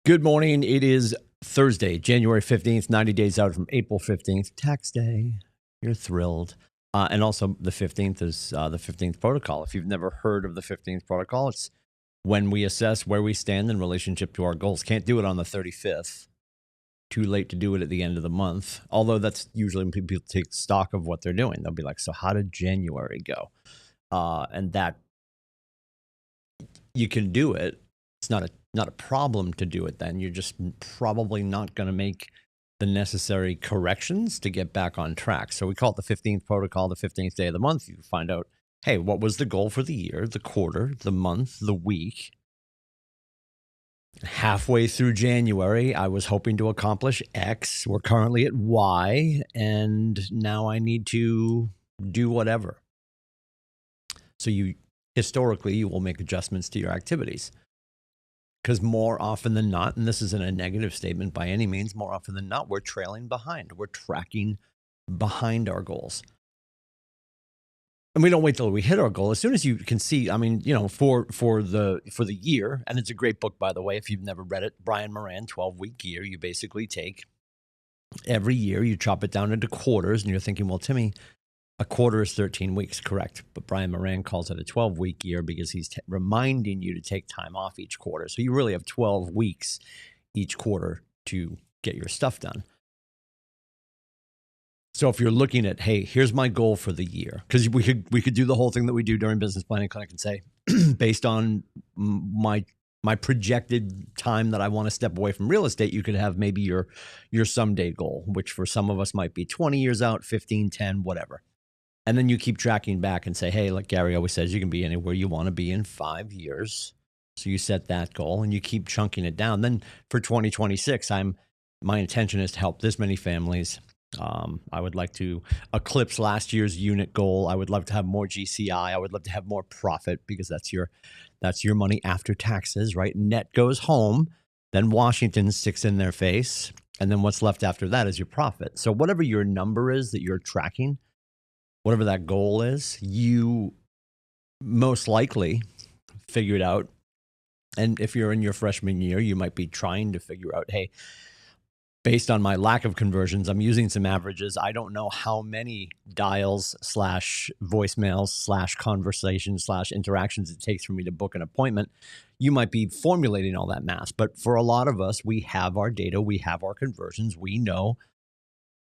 Good morning. It is Thursday, January 15th, 90 days out from April 15th, tax day. You're thrilled. And also, the 15th is the 15th protocol. If you've never heard of the 15th protocol, it's when we assess where we stand in relationship to our goals. Can't do it on the 35th. Too late to do it at the end of the month. Although that's usually when people take stock of what they're doing. They'll be like, so how did January go? And that you can do it. It's not a problem to do it then. You're just probably not going to make the necessary corrections to get back on track. So we call it the 15th protocol, the 15th day of the month. You find out, hey, what was the goal for the year, the quarter, the month, the week? Halfway through January, I was hoping to accomplish X. We're currently at Y, and now I need to do whatever. So historically, you will make adjustments to your activities. Because more often than not, and this isn't a negative statement by any means, more often than not, we're trailing behind. We're tracking behind our goals. And we don't wait till we hit our goal. As soon as you can see, I mean, for the year, and it's a great book, by the way, if you've never read it, Brian Moran, 12-week year. You basically take every year, you chop it down into quarters, and you're thinking, well, Timmy, a quarter is 13 weeks, correct. But Brian Moran calls it a 12-week year because he's reminding you to take time off each quarter. So you really have 12 weeks each quarter to get your stuff done. So if you're looking at, hey, here's my goal for the year, because we could do the whole thing that we do during Business Planning Clinic and say, based on my projected time that I want to step away from real estate, you could have maybe your someday goal, which for some of us might be 20 years out, 15, 10, whatever. And then you keep tracking back and say, hey, like Gary always says, you can be anywhere you want to be in 5 years. So you set that goal and you keep chunking it down. Then for 2026, my intention is to help this many families. I would like to eclipse last year's unit goal. I would love to have more GCI. I would love to have more profit, because that's your money after taxes, right? Net goes home. Then Washington sticks in their face. And then what's left after that is your profit. So whatever your number is that you're tracking, whatever that goal is, you most likely figure it out. And if you're in your freshman year, you might be trying to figure out, hey, based on my lack of conversions, I'm using some averages. I don't know how many dials / voicemails / conversations / interactions it takes for me to book an appointment. You might be formulating all that math. But for a lot of us, we have our data, we have our conversions. We know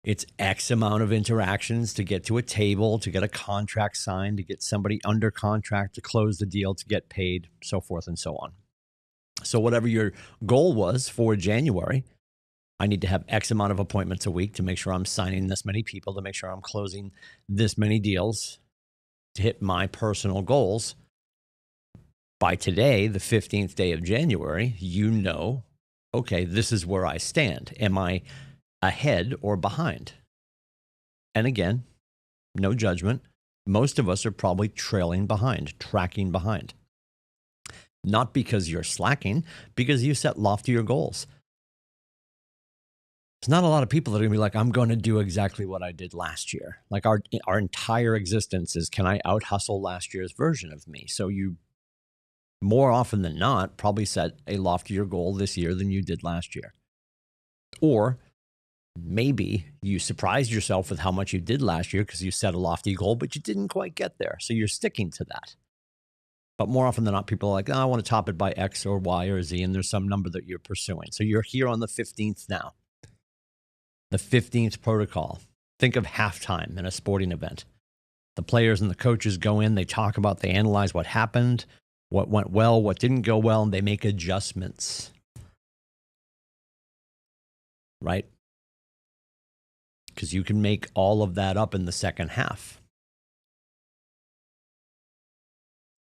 it's X amount of interactions to get to a table, to get a contract signed, to get somebody under contract, to close the deal, to get paid, so forth and so on. So whatever your goal was for January, I need to have X amount of appointments a week to make sure I'm signing this many people, to make sure I'm closing this many deals to hit my personal goals. By today, the 15th day of January, okay, this is where I stand. Am I ahead or behind? And again, no judgment. Most of us are probably trailing behind, tracking behind. Not because you're slacking, because you set loftier goals. There's not a lot of people that are going to be like, I'm going to do exactly what I did last year. Like our entire existence is, can I out hustle last year's version of me? So you, more often than not, probably set a loftier goal this year than you did last year. Or maybe you surprised yourself with how much you did last year because you set a lofty goal, but you didn't quite get there. So you're sticking to that. But more often than not, people are like, I want to top it by X or Y or Z, and there's some number that you're pursuing. So you're here on the 15th now. The 15th protocol. Think of halftime in a sporting event. The players and the coaches go in, they talk about, they analyze what happened, what went well, what didn't go well, and they make adjustments. Right? Because you can make all of that up in the second half.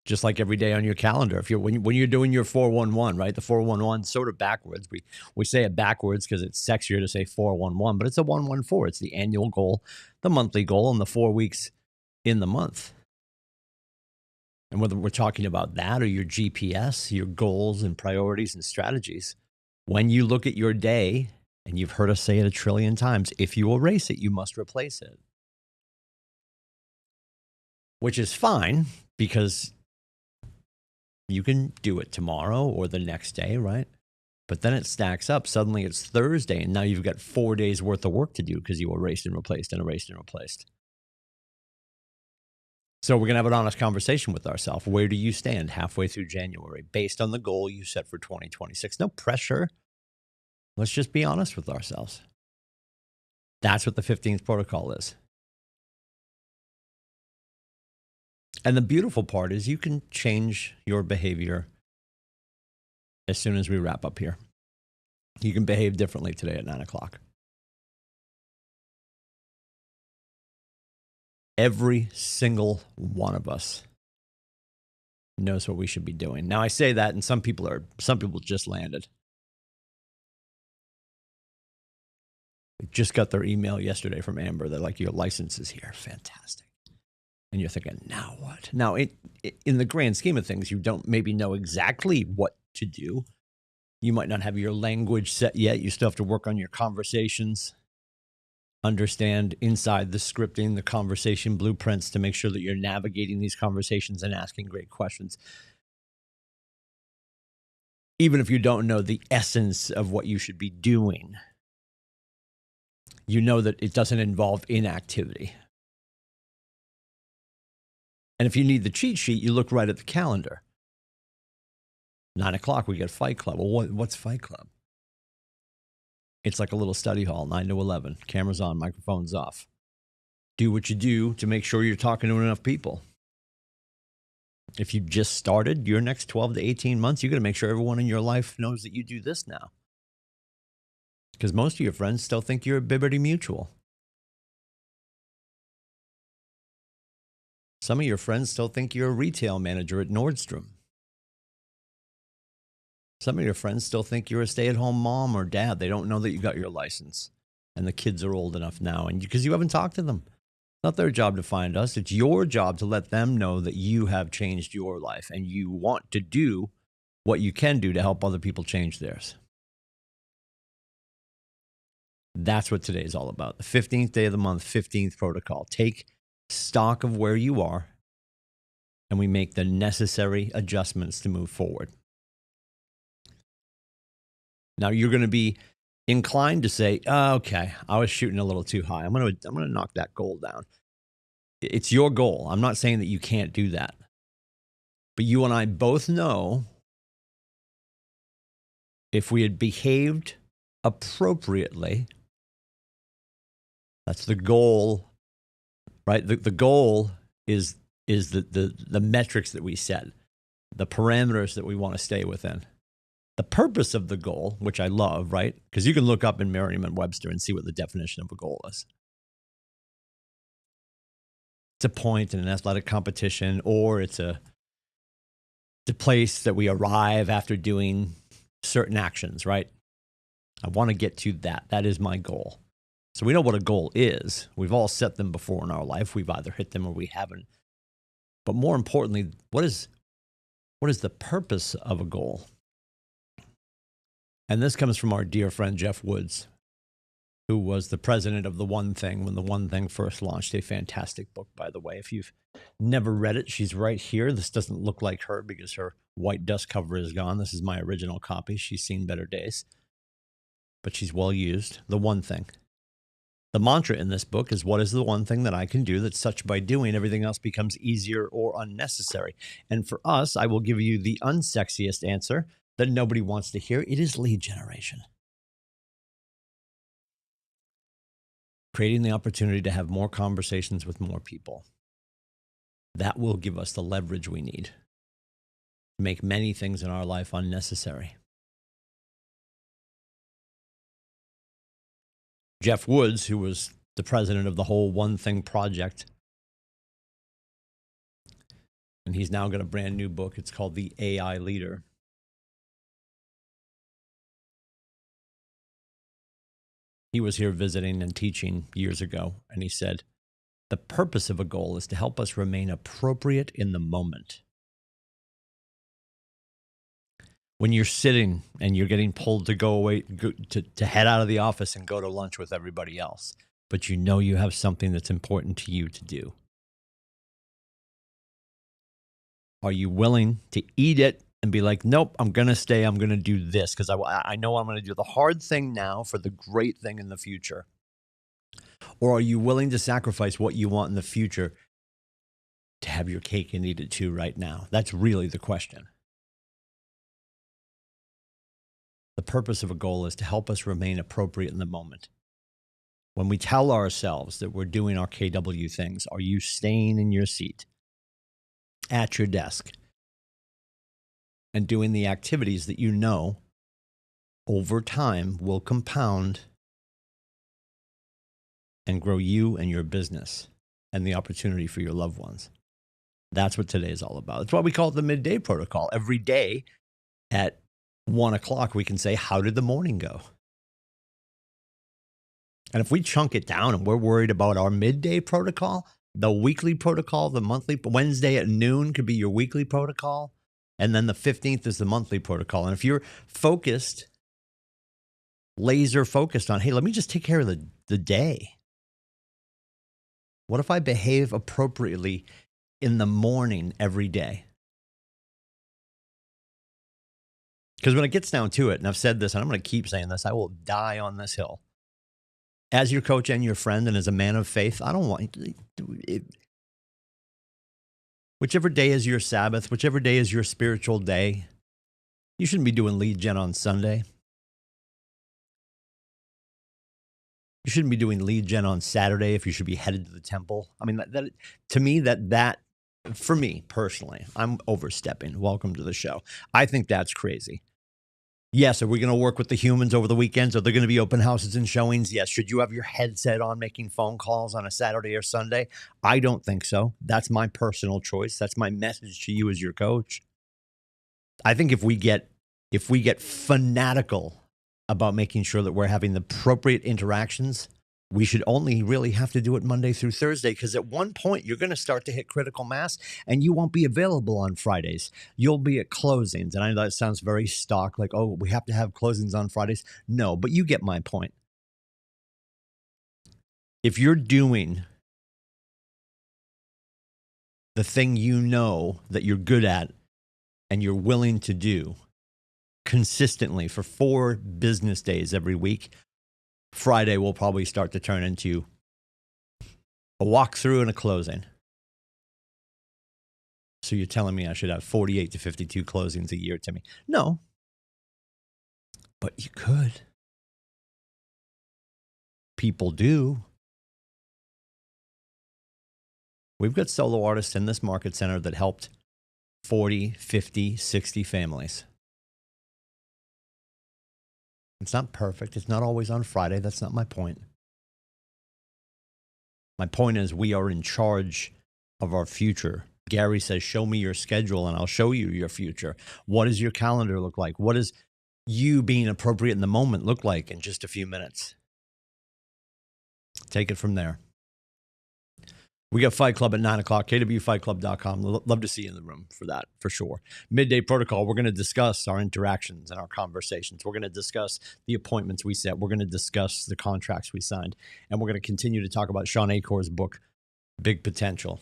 Just like every day on your calendar. When you're doing your 411, right? The 411 sort of backwards. We say it backwards because it's sexier to say 411, but it's a 114. It's the annual goal, the monthly goal, and the 4 weeks in the month. And whether we're talking about that or your GPS, your goals and priorities and strategies, when you look at your day, and you've heard us say it a trillion times, if you erase it, you must replace it. Which is fine, because you can do it tomorrow or the next day, right? But then it stacks up. Suddenly it's Thursday, and now you've got 4 days worth of work to do because you erased and replaced and erased and replaced. So we're going to have an honest conversation with ourselves. Where do you stand halfway through January based on the goal you set for 2026? No pressure. Let's just be honest with ourselves. That's what the 15th protocol is. And the beautiful part is you can change your behavior as soon as we wrap up here. You can behave differently today at 9 o'clock. Every single one of us knows what we should be doing. Now I say that, and some people just landed. They just got their email yesterday from Amber. They're like, your license is here. Fantastic. And you're thinking, now what? Now, in the grand scheme of things, you don't maybe know exactly what to do. You might not have your language set yet. You still have to work on your conversations, understand inside the scripting, the conversation blueprints to make sure that you're navigating these conversations and asking great questions. Even if you don't know the essence of what you should be doing, you know that it doesn't involve inactivity. And if you need the cheat sheet, you look right at the calendar. 9 o'clock, we get Fight Club. Well, what's Fight Club? It's like a little study hall, 9 to 11. Cameras on, microphones off. Do what you do to make sure you're talking to enough people. If you just started your next 12 to 18 months, you're going to make sure everyone in your life knows that you do this now. Because most of your friends still think you're a Liberty Mutual. Some of your friends still think you're a retail manager at Nordstrom. Some of your friends still think you're a stay-at-home mom or dad. They don't know that you got your license. And the kids are old enough now, and because you haven't talked to them. It's not their job to find us. It's your job to let them know that you have changed your life and you want to do what you can do to help other people change theirs. That's what today is all about. The 15th day of the month, 15th protocol. Take stock of where you are, and we make the necessary adjustments to move forward. Now, you're going to be inclined to say, oh, okay, I was shooting a little too high. I'm going to knock that goal down. It's your goal. I'm not saying that you can't do that. But you and I both know if we had behaved appropriately, that's the goal, right? The goal is the metrics that we set, the parameters that we want to stay within. The purpose of the goal, which I love, right? Because you can look up in Merriam-Webster and see what the definition of a goal is. It's a point in an athletic competition, or it's a place that we arrive after doing certain actions, right? I want to get to that. That is my goal. So we know what a goal is. We've all set them before in our life. We've either hit them or we haven't. But more importantly, what is the purpose of a goal? And this comes from our dear friend, Jeff Woods, who was the president of The One Thing when The One Thing first launched. A fantastic book, by the way. If you've never read it, she's right here. This doesn't look like her because her white dust cover is gone. This is my original copy. She's seen better days, but she's well used. The One Thing. The mantra in this book is, what is the one thing that I can do that such by doing everything else becomes easier or unnecessary? And for us, I will give you the unsexiest answer that nobody wants to hear. It is lead generation. Creating the opportunity to have more conversations with more people. That will give us the leverage we need to make many things in our life unnecessary. Jeff Woods, who was the president of the whole One Thing project, and he's now got a brand new book. It's called The AI Leader. He was here visiting and teaching years ago, and he said, the purpose of a goal is to help us remain appropriate in the moment. When you're sitting and you're getting pulled to go away, to head out of the office and go to lunch with everybody else, but you know you have something that's important to you to do. Are you willing to eat it and be like, nope, I'm going to stay. I'm going to do this because I know I'm going to do the hard thing now for the great thing in the future? Or are you willing to sacrifice what you want in the future to have your cake and eat it too right now? That's really the question. The purpose of a goal is to help us remain appropriate in the moment. When we tell ourselves that we're doing our KW things, are you staying in your seat at your desk and doing the activities that you know over time will compound and grow you and your business and the opportunity for your loved ones? That's what today is all about. That's why we call it the midday protocol. Every day at 1 o'clock, we can say, how did the morning go? And if we chunk it down and we're worried about our midday protocol, the weekly protocol, the monthly, Wednesday at noon could be your weekly protocol. And then the 15th is the monthly protocol. And if you're focused, laser focused on, hey, let me just take care of the day. What if I behave appropriately in the morning every day? Because when it gets down to it, and I've said this, and I'm going to keep saying this, I will die on this hill. As your coach and your friend and as a man of faith, I don't want it. Whichever day is your Sabbath, whichever day is your spiritual day, you shouldn't be doing lead gen on Sunday. You shouldn't be doing lead gen on Saturday if you should be headed to the temple. I mean, that to me, that for me personally, I'm overstepping. Welcome to the show. I think that's crazy. Yes, are we going to work with the humans over the weekends? Are there going to be open houses and showings? Yes. Should you have your headset on making phone calls on a Saturday or Sunday? I don't think so. That's my personal choice. That's my message to you as your coach. I think if we get fanatical about making sure that we're having the appropriate interactions, we should only really have to do it Monday through Thursday, because at one point you're going to start to hit critical mass and you won't be available on Fridays. You'll be at closings. And I know that sounds very stock, like, oh, we have to have closings on Fridays. No, but you get my point. If you're doing the thing you know that you're good at and you're willing to do consistently for 4 business days every week, Friday will probably start to turn into a walkthrough and a closing. So you're telling me I should have 48 to 52 closings a year, Timmy? No, but you could. People do. We've got solo artists in this market center that helped 40, 50, 60 families. It's not perfect. It's not always on Friday. That's not my point. My point is we are in charge of our future. Gary says, show me your schedule and I'll show you your future. What does your calendar look like? What does you being appropriate in the moment look like in just a few minutes? Take it from there. We got Fight Club at 9 o'clock, kwfightclub.com. Love to see you in the room for that, for sure. Midday protocol, we're going to discuss our interactions and our conversations. We're going to discuss the appointments we set. We're going to discuss the contracts we signed. And we're going to continue to talk about Sean Acor's book, Big Potential.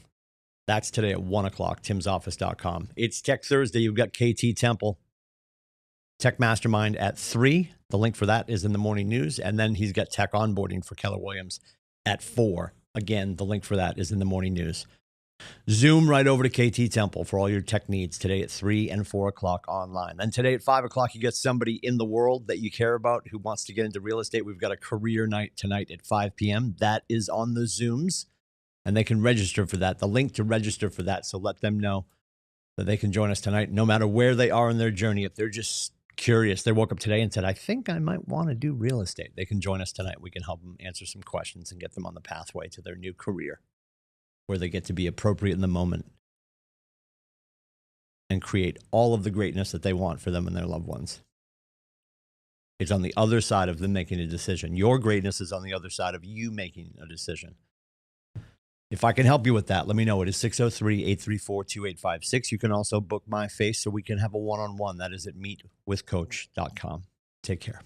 That's today at 1 o'clock, timsoffice.com. It's Tech Thursday. You've got KT Temple, Tech Mastermind at 3. The link for that is in the morning news. And then he's got Tech Onboarding for Keller Williams at 4. Again, the link for that is in the morning news. Zoom right over to KT Temple for all your tech needs today at 3 and 4 o'clock online. Then today at 5 o'clock, you get somebody in the world that you care about who wants to get into real estate. We've got a career night tonight at 5 p.m. That is on the Zooms, and they can register for that. The link to register for that, so let them know that they can join us tonight, no matter where they are in their journey. If they're just curious, they woke up today and said, I think I might want to do real estate, they can join us tonight. We can help them answer some questions and get them on the pathway to their new career, where they get to be appropriate in the moment and create all of the greatness that they want for them and their loved ones. It's on the other side of them making a decision. Your greatness is on the other side of you making a decision. If I can help you with that, let me know. It is 603-834-2856. You can also book my face so we can have a one-on-one. That is at meetwithcoach.com. Take care.